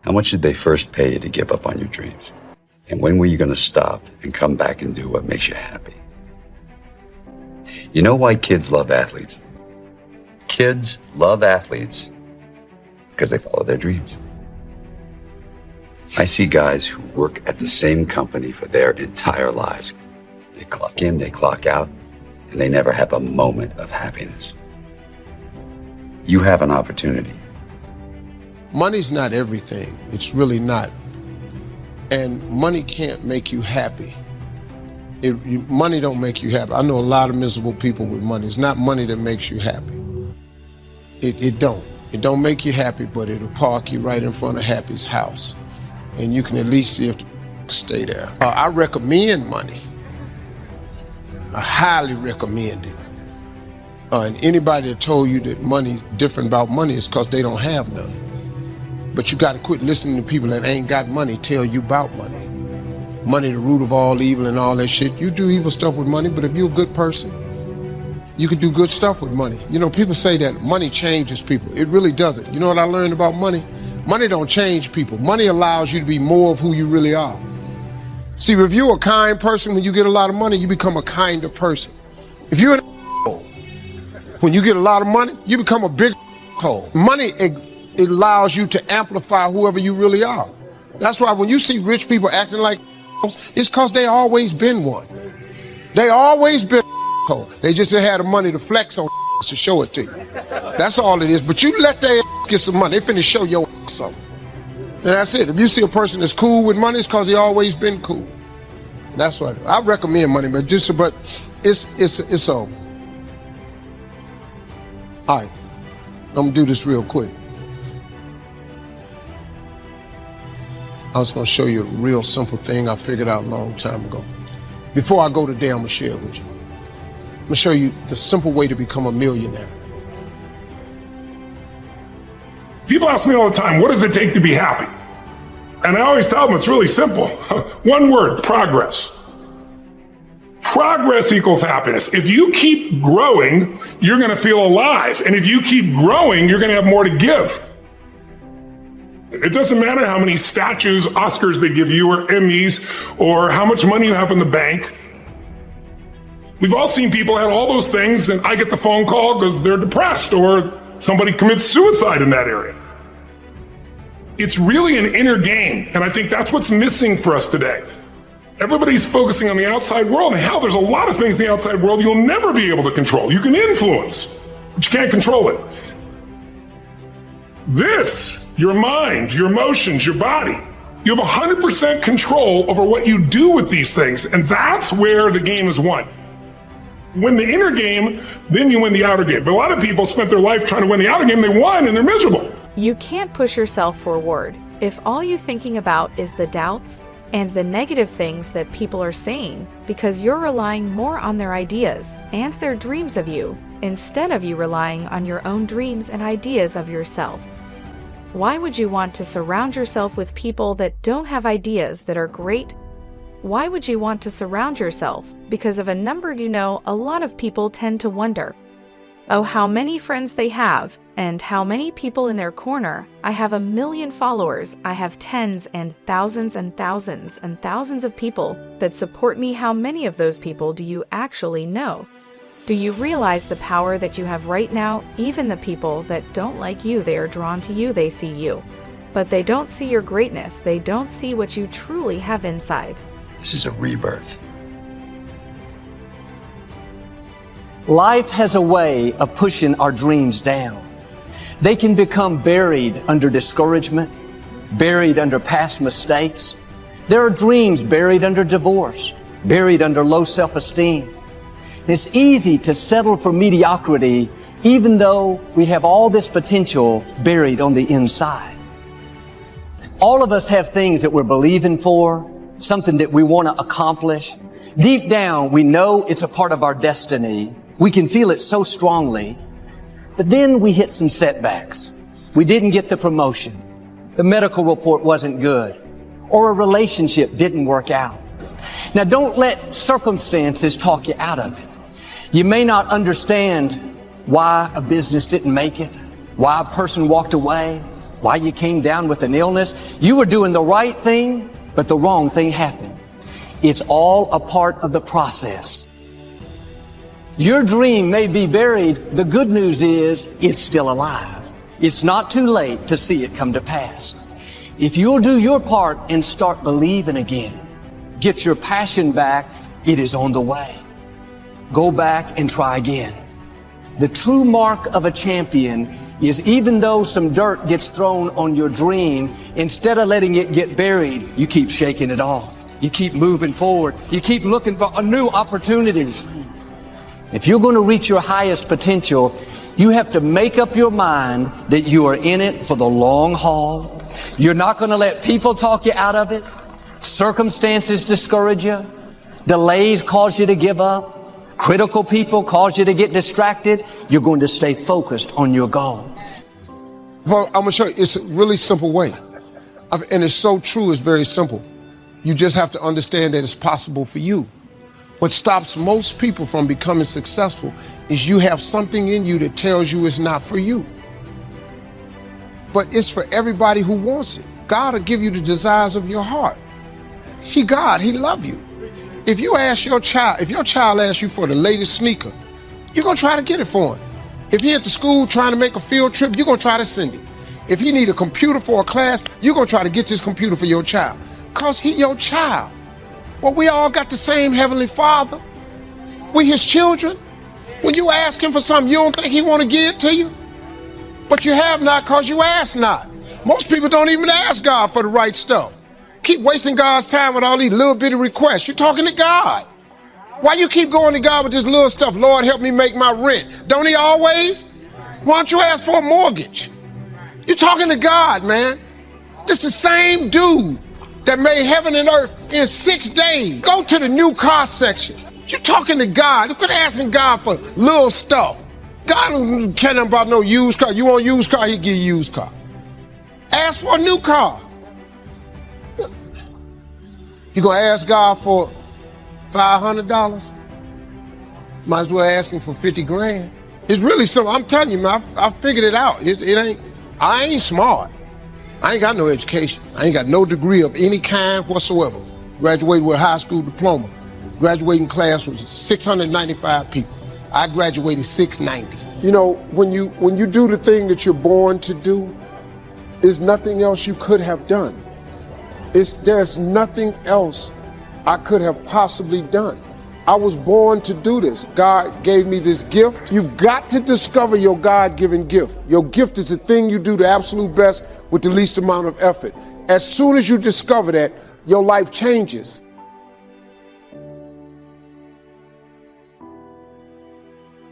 How much did they first pay you to give up on your dreams? And when were you going to stop and come back and do what makes you happy? You know why kids love athletes? Kids love athletes because they follow their dreams. I see guys who work at the same company for their entire lives. They clock in, they clock out, and they never have a moment of happiness. You have an opportunity. Money's not everything. It's really not. And money can't make you happy. Money don't make you happy. I know a lot of miserable people with money. It's not money that makes you happy. It don't. It don't make you happy, but it'll park you right in front of Happy's house. And you can at least see if the stay there. I recommend money. I highly recommend it. And anybody that told you that money different about money is because they don't have none. But you got to quit listening to people that ain't got money tell you about money. Money the root of all evil and all that shit. You do evil stuff with money, but if you're a good person, you can do good stuff with money. You know, people say that money changes people. It really doesn't. You know what I learned about money? Money don't change people. Money allows you to be more of who you really are. See, if you're a kind person, when you get a lot of money, you become a kinder person. If you're an when you get a lot of money, you become a big hole. Money, it allows you to amplify whoever you really are. That's why when you see rich people acting like it's because they always been one. They always been a hole. They just had the money to flex on to show it to you. That's all it is. But you let their get some money, they finna show your something. And that's it. If you see a person that's cool with money, it's because they always been cool. That's what I recommend money, but it's all right. I'm gonna do this real quick. I was gonna show you a real simple thing I figured out a long time ago. Before I go today, I'm gonna share it with you. I'm gonna show you the simple way to become a millionaire. People ask me all the time, what does it take to be happy? And I always tell them it's really simple. One word, progress. Progress equals happiness. If you keep growing, you're going to feel alive. And if you keep growing, you're going to have more to give. It doesn't matter how many statues, Oscars they give you, or Emmys, or how much money you have in the bank. We've all seen people have all those things, and I get the phone call because they're depressed, or somebody commits suicide in that area. It's really an inner game, and I think that's what's missing for us today. Everybody's focusing on the outside world, and hell, there's a lot of things in the outside world you'll never be able to control. You can influence, but you can't control it. This, your mind, your emotions, your body, you have 100% control over what you do with these things, and that's where the game is won. Win the inner game, then you win the outer game. But a lot of people spent their life trying to win the outer game, they won, and they're miserable. You can't push yourself forward if all you're thinking about is the doubts and the negative things that people are saying, because you're relying more on their ideas and their dreams of you instead of you relying on your own dreams and ideas of yourself. Why would you want to surround yourself with people that don't have ideas that are great? Why would you want to surround yourself? Because of a number you know, a lot of people tend to wonder, oh, how many friends they have, and how many people in their corner. I have 1 million followers. I have tens and thousands and thousands and thousands of people that support me. How many of those people do you actually know? Do you realize the power that you have right now? Even the people that don't like you, they are drawn to you, they see you. But they don't see your greatness. They don't see what you truly have inside. This is a rebirth. Life has a way of pushing our dreams down. They can become buried under discouragement, buried under past mistakes. There are dreams buried under divorce, buried under low self-esteem. It's easy to settle for mediocrity even though we have all this potential buried on the inside. All of us have things that we're believing for, something that we want to accomplish. Deep down, we know it's a part of our destiny. We can feel it so strongly. But then we hit some setbacks. We didn't get the promotion. The medical report wasn't good. Or a relationship didn't work out. Now, don't let circumstances talk you out of it. You may not understand why a business didn't make it, why a person walked away, why you came down with an illness. You were doing the right thing, but the wrong thing happened. It's all a part of the process. Your dream may be buried. The good news is it's still alive. It's not too late to see it come to pass. If you'll do your part and start believing again, get your passion back, it is on the way. Go back and try again. The true mark of a champion is even though some dirt gets thrown on your dream, instead of letting it get buried, you keep shaking it off. You keep moving forward. You keep looking for new opportunities. If you're going to reach your highest potential, you have to make up your mind that you are in it for the long haul. You're not going to let people talk you out of it. Circumstances discourage you. Delays cause you to give up. Critical people cause you to get distracted. You're going to stay focused on your goal. Well, I'm going to show you. It's a really simple way. And it's so true, it's very simple. You just have to understand that it's possible for you. What stops most people from becoming successful is you have something in you that tells you it's not for you. But it's for everybody who wants it. God will give you the desires of your heart. God, He loves you. If you ask your child, if your child asks you for the latest sneaker, you're going to try to get it for him. If he at the school trying to make a field trip, you're going to try to send him. If he need a computer for a class, you're going to try to get this computer for your child. Because he your child. Well, we all got the same Heavenly Father. We His children. When you ask Him for something, you don't think He want to give it to you? But you have not because you ask not. Most people don't even ask God for the right stuff. Keep wasting God's time with all these little bitty requests. You're talking to God. Why you keep going to God with this little stuff? Lord, help me make my rent. Don't He always? Why don't you ask for a mortgage? You're talking to God, man. This is the same dude that made heaven and earth in 6 days. Go to the new car section. You're talking to God. You're asking God for little stuff. God don't care nothing about no used car. You want a used car, He'll give you a used car. Ask for a new car. You gonna ask God for $500? Might as well ask Him for 50 grand. It's really simple. I'm telling you, man, I figured it out. I ain't smart. I ain't got no education. I ain't got no degree of any kind whatsoever. Graduated with a high school diploma. Graduating class was 695 people. I graduated 690. You know, when you do the thing that you're born to do, there's nothing else you could have done. There's nothing else I could have possibly done. I was born to do this. God gave me this gift. You've got to discover your God-given gift. Your gift is the thing you do the absolute best with the least amount of effort. As soon as you discover that, your life changes.